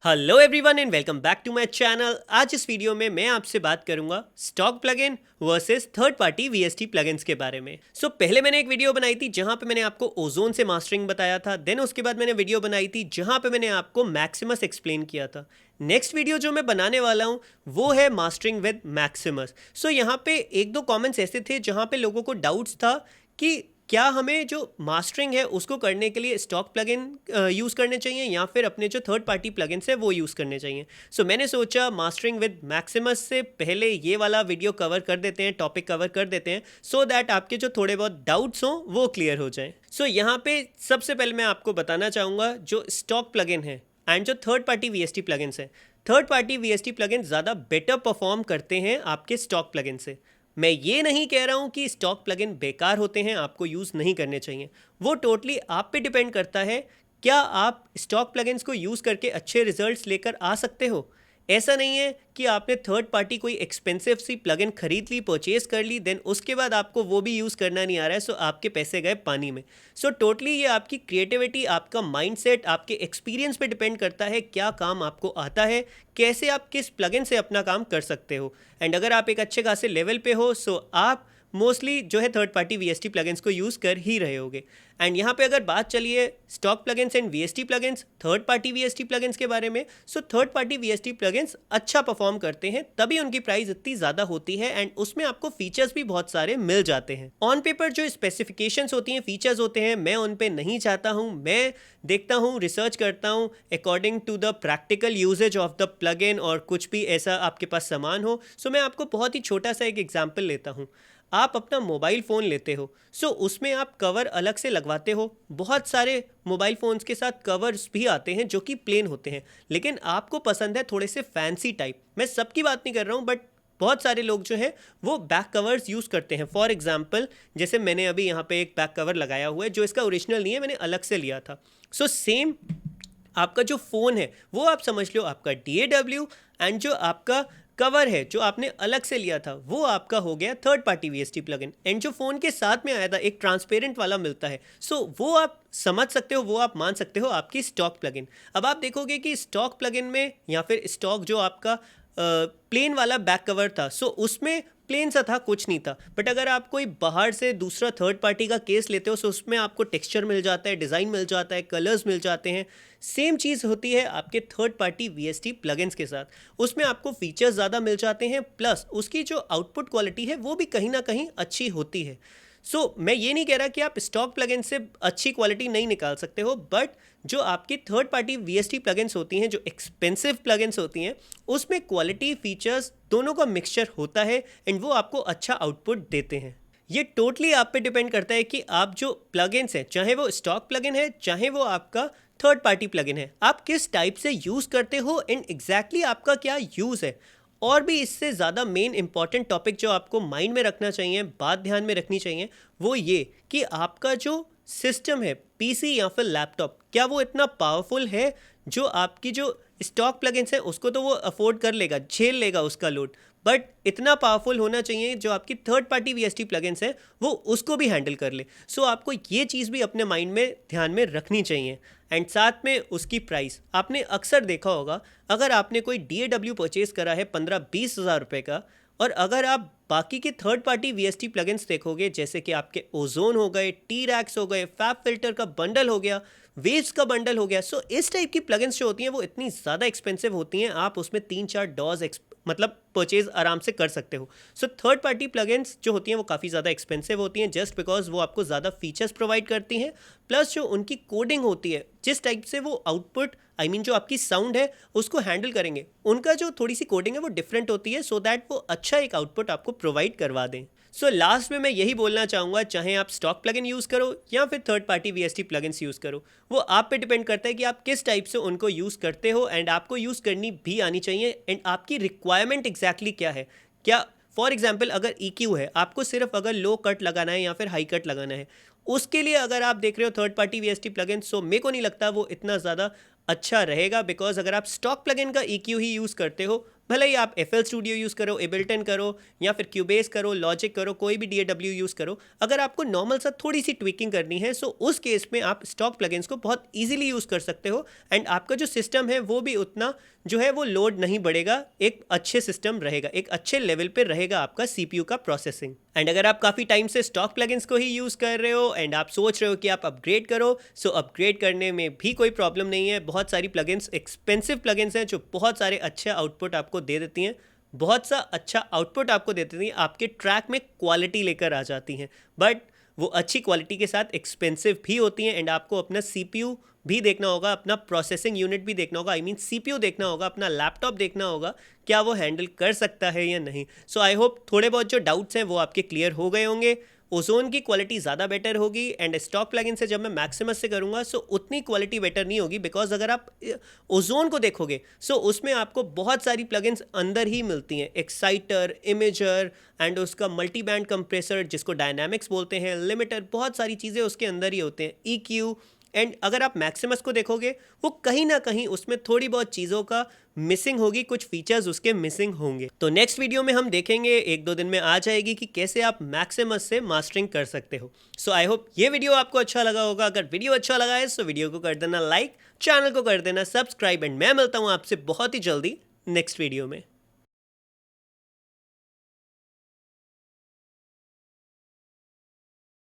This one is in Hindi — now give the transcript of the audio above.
Hello everyone and welcome back to my channel. आज इस वीडियो में मैं आपसे बात करूंगा stock plugin versus third party VST plugins के बारे में। पहले मैंने एक वीडियो बनाई थी जहां पे मैंने आपको ओजोन से मास्टरिंग बताया था। देन उसके बाद मैंने वीडियो बनाई थी जहां पे मैंने आपको मैक्सिमस एक्सप्लेन किया था। नेक्स्ट वीडियो जो मैं बनाने वाला हूं वो है मास्टरिंग विद मैक्सिमस। यहाँ पे एक दो कमेंट्स ऐसे थे जहां पे लोगों को डाउट्स था कि क्या हमें जो मास्टरिंग है उसको करने के लिए स्टॉक प्लगइन यूज़ करने चाहिए या फिर अपने जो थर्ड पार्टी प्लगइन्स है वो यूज़ करने चाहिए। मैंने सोचा मास्टरिंग विद मैक्सिमस से पहले ये वाला वीडियो कवर कर देते हैं, टॉपिक कवर कर देते हैं, सो दैट आपके जो थोड़े बहुत डाउट्स हों वो क्लियर हो जाएं। यहाँ पे सबसे पहले मैं आपको बताना चाहूँगा जो स्टॉक प्लगइन है एंड जो थर्ड पार्टी वीएसटी प्लगइन्स है, थर्ड पार्टी वीएसटी प्लगइन ज़्यादा बेटर परफॉर्म करते हैं आपके स्टॉक प्लगइन से। मैं ये नहीं कह रहा हूँ कि स्टॉक प्लगइन बेकार होते हैं, आपको यूज़ नहीं करने चाहिए। वो टोटली आप पे डिपेंड करता है, क्या आप स्टॉक प्लगइन्स को यूज़ करके अच्छे रिजल्ट्स लेकर आ सकते हो। ऐसा नहीं है कि आपने थर्ड पार्टी कोई एक्सपेंसिव सी प्लगइन खरीद ली, परचेज कर ली, देन उसके बाद आपको वो भी यूज़ करना नहीं आ रहा है, सो आपके पैसे गए पानी में। टोटली ये आपकी क्रिएटिविटी, आपका माइंडसेट, आपके एक्सपीरियंस पे डिपेंड करता है क्या काम आपको आता है, कैसे आप किस प्लगइन से अपना काम कर सकते हो। एंड अगर आप एक अच्छे खासे लेवल पे हो सो आप मोस्टली जो है थर्ड पार्टी वीएसटी प्लगइन्स को यूज़ कर ही रहे होगे। एंड यहाँ पे अगर बात चलिए stock plugins and VST plugins, third party VST plugins के बारे में, थर्ड पार्टी वीएसटी प्लगइन्स अच्छा परफॉर्म करते हैं, तभी उनकी प्राइस इतनी ज़्यादा होती है एंड उसमें आपको फीचर्स भी बहुत सारे मिल जाते हैं। ऑन पेपर जो स्पेसिफिकेशंस होती हैं, फीचर्स होते हैं, मैं उन पे नहीं चाहता हूँ। मैं देखता हूँ, रिसर्च करता हूँ according to the practical usage of the plugin, और कुछ भी ऐसा आपके पास सामान हो। मैं आपको बहुत ही छोटा सा एक एग्जाम्पल लेता हूँ। आप अपना मोबाइल फ़ोन लेते हो, उसमें आप कवर अलग से लगवाते हो। बहुत सारे मोबाइल फ़ोन्स के साथ कवर्स भी आते हैं जो कि प्लेन होते हैं, लेकिन आपको पसंद है थोड़े से फैंसी टाइप। मैं सबकी बात नहीं कर रहा हूँ, बट बहुत सारे लोग जो हैं वो बैक कवर्स यूज़ करते हैं। फॉर एग्जांपल जैसे मैंने अभी यहाँ पे एक बैक कवर लगाया हुआ है जो इसका ओरिजिनल नहीं है, मैंने अलग से लिया था। सेम आपका जो फ़ोन है वो आप समझ लो आपका DAW, एंड जो आपका कवर है जो आपने अलग से लिया था वो आपका हो गया third party VST plugin. And जो फ़ोन के साथ में आया था एक ट्रांसपेरेंट वाला मिलता है, वो आप समझ सकते हो, वो आप मान सकते हो आपकी स्टॉक प्लगइन। अब आप देखोगे कि स्टॉक प्लगइन में या फिर स्टॉक जो आपका प्लेन वाला बैक कवर था, उसमें प्लेन सा था, कुछ नहीं था। बट अगर आप कोई बाहर से दूसरा थर्ड पार्टी का केस लेते हो उसमें आपको टेक्सचर मिल जाता है, डिज़ाइन मिल जाता है, कलर्स मिल जाते हैं। सेम चीज़ होती है आपके थर्ड पार्टी वीएसटी प्लगइन्स के साथ। उसमें आपको फीचर्स ज़्यादा मिल जाते हैं, प्लस उसकी जो आउटपुट क्वालिटी है वो भी कहीं ना कहीं अच्छी होती है। मैं ये नहीं कह रहा कि आप स्टॉक प्लगइन से अच्छी क्वालिटी नहीं निकाल सकते हो, बट जो आपकी थर्ड पार्टी वीएसटी प्लगइन्स होती हैं, जो एक्सपेंसिव प्लगइन्स होती हैं, उसमें क्वालिटी फीचर्स दोनों का मिक्सचर होता है एंड वो आपको अच्छा आउटपुट देते हैं। ये टोटली आप पे डिपेंड करता है कि आप जो प्लगइन्स हैं, चाहे वो स्टॉक प्लगइन है चाहे वो आपका थर्ड पार्टी प्लगइन है, आप किस टाइप से यूज़ करते हो एंड एग्जैक्टली आपका क्या यूज़ है। और भी इससे ज़्यादा मेन इंपॉर्टेंट टॉपिक जो आपको माइंड में रखना चाहिए, बात ध्यान में रखनी चाहिए, वो ये कि आपका जो सिस्टम है, पीसी या फिर लैपटॉप, क्या वो इतना पावरफुल है जो आपकी जो स्टॉक प्लगइन्स है उसको तो वो अफोर्ड कर लेगा, झेल लेगा उसका लोड, बट इतना पावरफुल होना चाहिए जो आपकी थर्ड पार्टी वीएसटी प्लगइन्स है वो उसको भी हैंडल कर ले। आपको ये चीज़ भी अपने माइंड में ध्यान में रखनी चाहिए। एंड साथ में उसकी प्राइस आपने अक्सर देखा होगा, अगर आपने कोई DAW परचेज करा है 15-20 हज़ार रुपये का, और अगर आप बाकी के थर्ड पार्टी वीएसटी प्लगइन्स देखोगे, जैसे कि आपके ओजोन हो गए, T-Rex हो गए, फैब फिल्टर का बंडल हो गया, वेव्स का बंडल हो गया, इस टाइप की प्लगइन्स जो होती हैं वो इतनी ज़्यादा एक्सपेंसिव होती हैं, आप उसमें 3-4 डॉज मतलब परचेज आराम से कर सकते हो। थर्ड पार्टी प्लगइन्स जो होती हैं वो काफ़ी ज़्यादा एक्सपेंसिव होती हैं, जस्ट बिकॉज वो आपको ज़्यादा फीचर्स प्रोवाइड करती हैं, प्लस जो उनकी कोडिंग होती है, जिस टाइप से वो आउटपुट जो आपकी साउंड है उसको हैंडल करेंगे, उनका जो थोड़ी सी कोडिंग है वो डिफरेंट होती है, सो दैट वो अच्छा एक आउटपुट आपको प्रोवाइड करवा दें। लास्ट में मैं यही बोलना चाहूँगा, चाहे आप स्टॉक प्लगइन यूज़ करो या फिर third party VST plugins use करो, वो आप पे डिपेंड करता है कि आप किस टाइप से उनको यूज़ करते हो, एंड आपको यूज़ करनी भी आनी चाहिए, एंड आपकी रिक्वायरमेंट एग्जैक्टली क्या है। क्या फॉर एग्जाम्पल अगर EQ है, आपको सिर्फ अगर लो कट लगाना है या फिर हाई कट लगाना है, उसके लिए अगर आप देख रहे हो थर्ड पार्टी वीएसटी प्लगइन, मेरे को नहीं लगता वो इतना ज़्यादा अच्छा रहेगा, बिकॉज अगर आप स्टॉक प्लगइन का EQ ही यूज़ करते हो, भले ही आप FL Studio यूज़ करो, Ableton करो या फिर Cubase करो, Logic करो, कोई भी DAW यूज़ करो, अगर आपको नॉर्मल सा थोड़ी सी ट्विकिंग करनी है सो उस केस में आप स्टॉक प्लगइन्स को बहुत ईजिली यूज़ कर सकते हो एंड आपका जो सिस्टम है वो भी उतना जो है वो लोड नहीं बढ़ेगा, एक अच्छे सिस्टम रहेगा, एक अच्छे लेवल पे रहेगा आपका CPU का प्रोसेसिंग। एंड अगर आप काफ़ी टाइम से स्टॉक प्लगइन्स को ही यूज़ कर रहे हो एंड आप सोच रहे हो कि आप अपग्रेड करो, सो अपग्रेड करने में भी कोई प्रॉब्लम नहीं है। बहुत सारी प्लगइन्स एक्सपेंसिव प्लगइन्स हैं जो बहुत सारे अच्छे आउटपुट आपको दे देती हैं, बहुत सा अच्छा आउटपुट आपको देती हैं, आपके ट्रैक में क्वालिटी लेकर आ जाती हैं, बट वो अच्छी क्वालिटी के साथ एक्सपेंसिव भी होती हैं एंड आपको अपना CPU भी देखना होगा, अपना प्रोसेसिंग यूनिट भी देखना होगा, CPU देखना होगा, अपना लैपटॉप देखना होगा, क्या वो हैंडल कर सकता है या नहीं। सो आई होप थोड़े बहुत जो डाउट्स हैं वो आपके क्लियर हो गए होंगे। ओजोन की क्वालिटी ज़्यादा बेटर होगी एंड स्टॉक प्लगइन से जब मैं मैक्सिमस से करूँगा सो उतनी क्वालिटी बेटर नहीं होगी, बिकॉज अगर आप ओजोन को देखोगे सो उसमें आपको बहुत सारी प्लगइन्स अंदर ही मिलती हैं, एक्साइटर, इमेजर एंड उसका मल्टी बैंड कंप्रेसर जिसको डायनामिक्स बोलते हैं, लिमिटर, बहुत सारी चीज़ें उसके अंदर ही होते हैं, EQ। एंड अगर आप मैक्सिमस को देखोगे वो कहीं ना कहीं उसमें थोड़ी बहुत चीज़ों का मिसिंग होगी, कुछ फीचर्स उसके मिसिंग होंगे। तो नेक्स्ट वीडियो में हम देखेंगे, 1-2 दिन में आ जाएगी, कि कैसे आप मैक्सिमस से मास्टरिंग कर सकते हो। सो आई होप ये वीडियो आपको अच्छा लगा होगा। अगर वीडियो अच्छा लगा है तो वीडियो को कर देना लाइक, चैनल को कर देना सब्सक्राइब एंड मैं मिलता हूँ आपसे बहुत ही जल्दी नेक्स्ट वीडियो में।